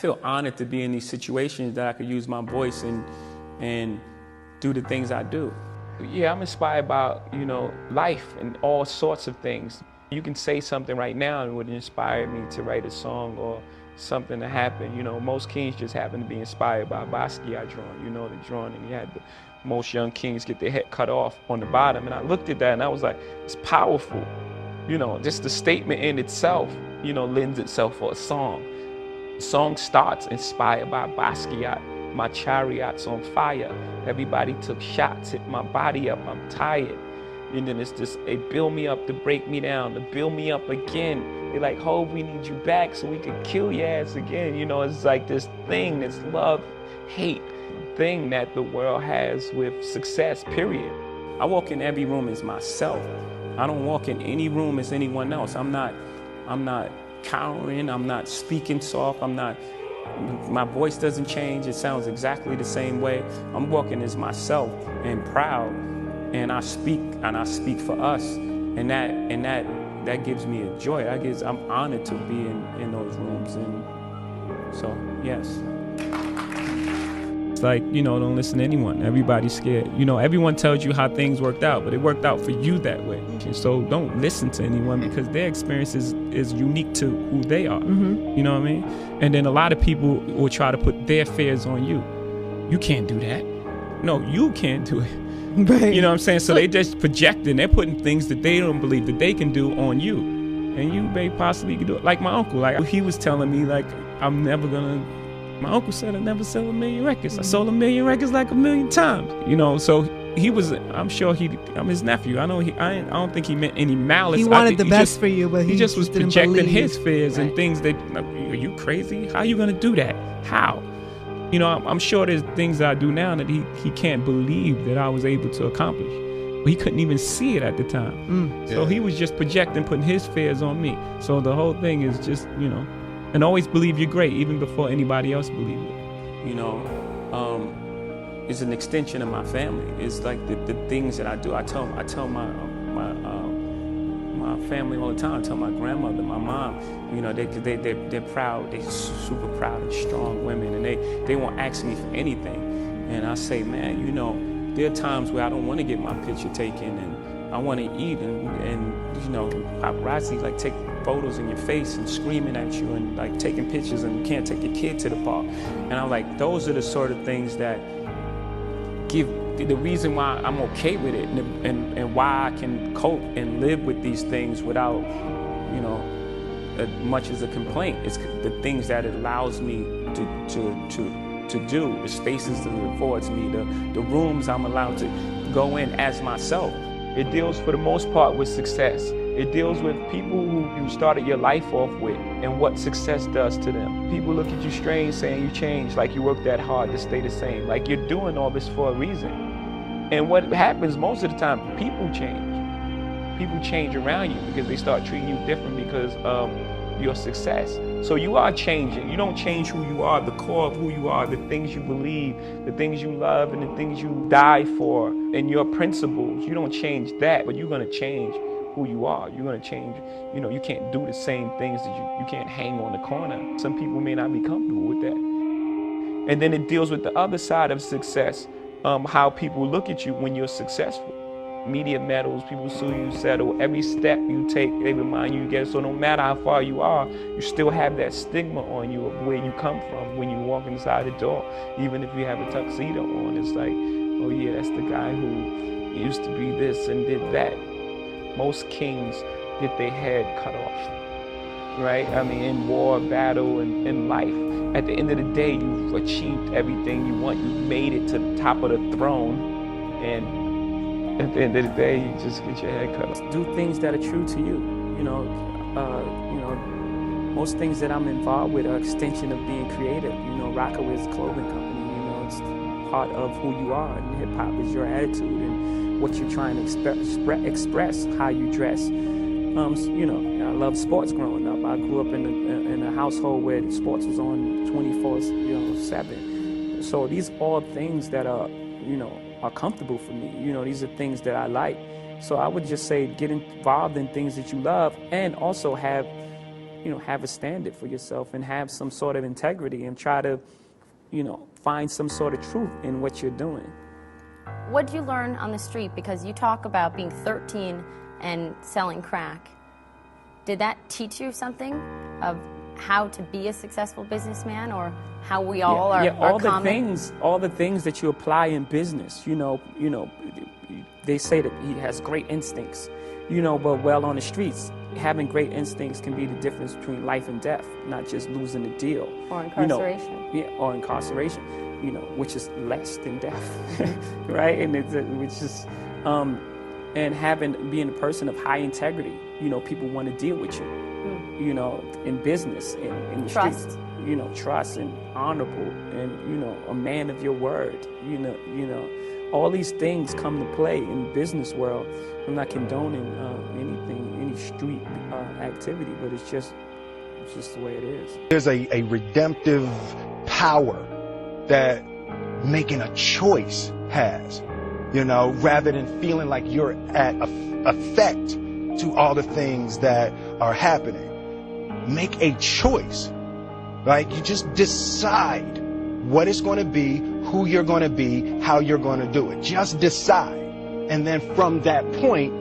feel honored to be in these situations that I could use my voice and do the things I do. Yeah, I'm inspired by, life and all sorts of things. You can say something right now and it would inspire me to write a song or something to happen. Most kings just happen to be inspired by Basquiat drawing, the drawing, and you had most young kings get their head cut off on the bottom. And I looked at that and I was like, it's powerful. Just the statement in itself, lends itself for a song. The song starts inspired by Basquiat. My chariot's on fire. Everybody took shots, hit my body up, I'm tired. And then it's just, they build me up to break me down, to build me up again. They're like, Hov, we need you back so we can kill your ass again. It's like this thing, this love, hate thing that the world has with success, period. I walk in every room as myself. I don't walk in any room as anyone else. I'm not cowering, I'm not speaking soft, my voice doesn't change, it sounds exactly the same way. I'm walking as myself and proud, and I speak for us, and that gives me a joy. I'm honored to be in those rooms, and so yes. It's like, don't listen to anyone. Everybody's scared. Everyone tells you how things worked out, but it worked out for you that way. And so don't listen to anyone because their experience is unique to who they are. Mm-hmm. You know what I mean? And then a lot of people will try to put their fears on you. You can't do that. No, you can't do it. Right. You know what I'm saying? So they just projecting, they're putting things that they don't believe that they can do on you. And you may possibly do it. Like my uncle, he was telling me, my uncle said I never sell 1 million records. I sold 1 million records like 1 million times. So he was, I'm sure I'm his nephew. I don't think he meant any malice. He wanted the best for you, but he just was projecting his fears right. and things that, are you crazy? How are you going to do that? How? I'm sure there's things that I do now that he can't believe that I was able to accomplish. But he couldn't even see it at the time. So he was just projecting, putting his fears on me. So the whole thing is just, and always believe you're great, even before anybody else believes it. It's an extension of my family. It's like the things that I do. I tell my family all the time. I tell my grandmother, my mom, they're proud. They're super proud and strong women, and they won't ask me for anything. And I say, man, there are times where I don't want to get my picture taken, and I want to eat, and paparazzi take photos in your face and screaming at you and taking pictures, and you can't take your kid to the park. And I'm like, those are the sort of things that give the reason why I'm okay with it, and why I can cope and live with these things without, much as a complaint. It's the things that it allows me to do, the spaces that it affords me, the rooms I'm allowed to go in as myself. It deals for the most part with success. It deals with people who you started your life off with and what success does to them. People look at you strange saying you changed, like you worked that hard to stay the same, like you're doing all this for a reason. And what happens most of the time, people change. People change around you because they start treating you different because of your success. So you are changing. You don't change who you are, the core of who you are, the things you believe, the things you love, and the things you die for, and your principles. You don't change that, but you're going to change who you are. You're going to change. You can't do the same things that you can't hang on the corner. Some people may not be comfortable with that. And then it deals with the other side of success, how people look at you when you're successful. Media medals, people sue you, settle. Every step you take, they remind you again. So no matter how far you are, you still have that stigma on you of where you come from when you walk inside the door. Even if you have a tuxedo on, it's like, oh yeah, that's the guy who used to be this and did that. Most kings get their head cut off, right? In war, battle, and in life. At the end of the day, you've achieved everything you want. You've made it to the top of the throne, and at the end of the day, you just get your head cut off. Do things that are true to you. Most things that I'm involved with are extension of being creative. Rockaway is a clothing company. It's part of who you are, and hip hop is your attitude and what you're trying to express, how you dress. I love sports growing up. I grew up in a household where sports was on 24/7. So these are all things that are comfortable for me. These are things that I like. So I would just say get involved in things that you love, and also have have a standard for yourself and have some sort of integrity and try to, find some sort of truth in what you're doing. What did you learn on the street? Because you talk about being 13 and selling crack. Did that teach you something of how to be a successful businessman, or how we all are all common? all the things that you apply in business. They say that he has great instincts, but on the streets, having great instincts can be the difference between life and death, not just losing a deal. Or incarceration. Or incarceration, which is less than death, right? And and being a person of high integrity, people want to deal with you. In business, in the trust. Streets, trust and honorable, and a man of your word. All these things come to play in the business world. I'm not condoning any street activity, but it's just the way it is. There's a redemptive power that making a choice has, rather than feeling like you're at effect to all the things that are happening. Make a choice. Like, you just decide what it's going to be, who you're going to be, how you're going to do it. Just decide. And then from that point,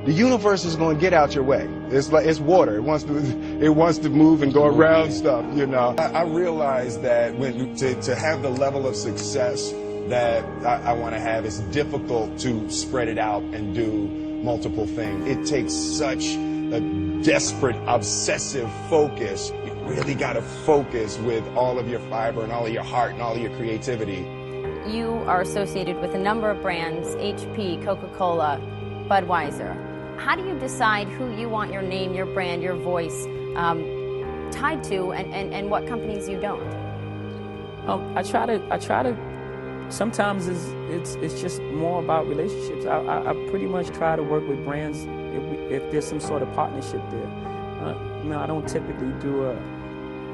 the universe is going to get out your way. It's water. It wants to move and go around stuff, I realize that to have the level of success that I want to have, it's difficult to spread it out and do multiple things. It takes such a desperate, obsessive focus. You really got to focus with all of your fiber and all of your heart and all of your creativity. You are associated with a number of brands, HP, Coca-Cola, Budweiser. How do you decide who you want your name, your brand, your voice tied to, and what companies you don't? I try to. Sometimes it's just more about relationships. I pretty much try to work with brands if there's some sort of partnership there. I don't typically do a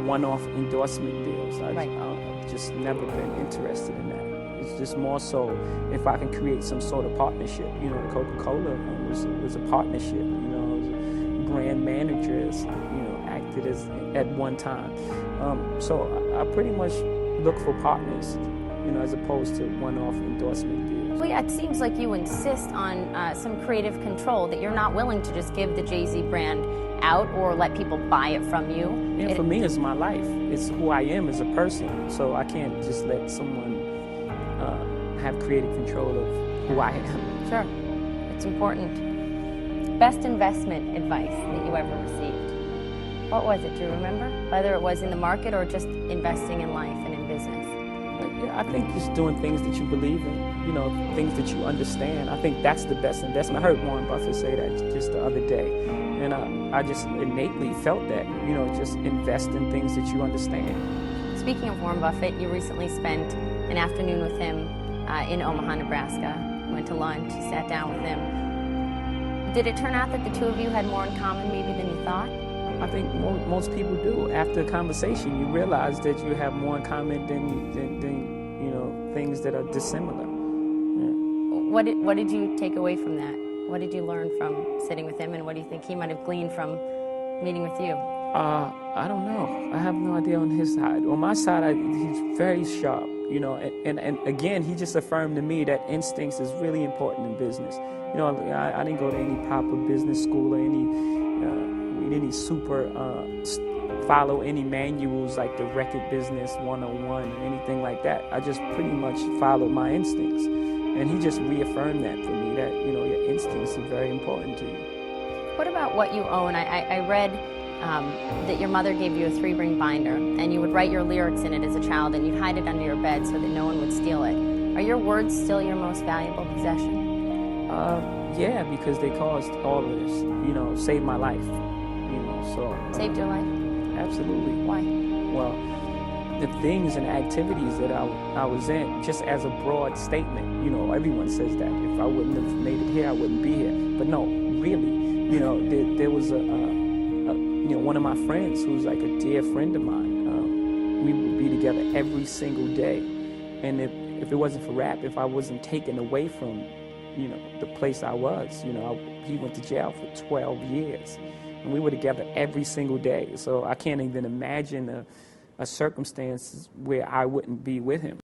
one-off endorsement deals. I've just never been interested in that. It's just more so if I can create some sort of partnership. Coca-Cola was a partnership. Brand managers, acted as at one time. So I pretty much look for partners, as opposed to one-off endorsement deals. Well, yeah, it seems like you insist on some creative control, that you're not willing to just give the Jay-Z brand out or let people buy it from you. Yeah, for me, it's my life. It's who I am as a person. So I can't just let someone have creative control of who I am. Sure, it's important. Best investment advice that you ever received? What was it? Do you remember? Whether it was in the market or just investing in life and in business? Yeah, I think just doing things that you believe in, things that you understand. I think that's the best investment. I heard Warren Buffett say that just the other day. And I just innately felt that, just invest in things that you understand. Speaking of Warren Buffett, you recently spent an afternoon with him in Omaha, Nebraska. Went to lunch, sat down with him. Did it turn out that the two of you had more in common maybe than you thought? I think most people do. After a conversation, you realize that you have more in common than things that are dissimilar. Yeah. What did you take away from that? What did you learn from sitting with him, and what do you think he might have gleaned from meeting with you? I don't know. I have no idea on his side. On my side, he's very sharp, and again, he just affirmed to me that instincts is really important in business. I didn't go to any proper business school or any super follow any manuals like the Record Business 101 or anything like that. I just pretty much followed my instincts. And he just reaffirmed that for me, that, your instincts are very important to you. What about what you own? I read that your mother gave you a 3-ring binder, and you would write your lyrics in it as a child, and you'd hide it under your bed so that no one would steal it. Are your words still your most valuable possession? Yeah, because they caused all of this, saved my life, so. Saved your life? Absolutely. Why? Well, the things and activities that I was in, just as a broad statement, everyone says that. If I wouldn't have made it here, I wouldn't be here. But no, really, there was one of my friends who's like a dear friend of mine. We would be together every single day. And if it wasn't for rap, if I wasn't taken away from you know, the place I was. You know, he went to jail for 12 years. And we were together every single day. So I can't even imagine a circumstance where I wouldn't be with him.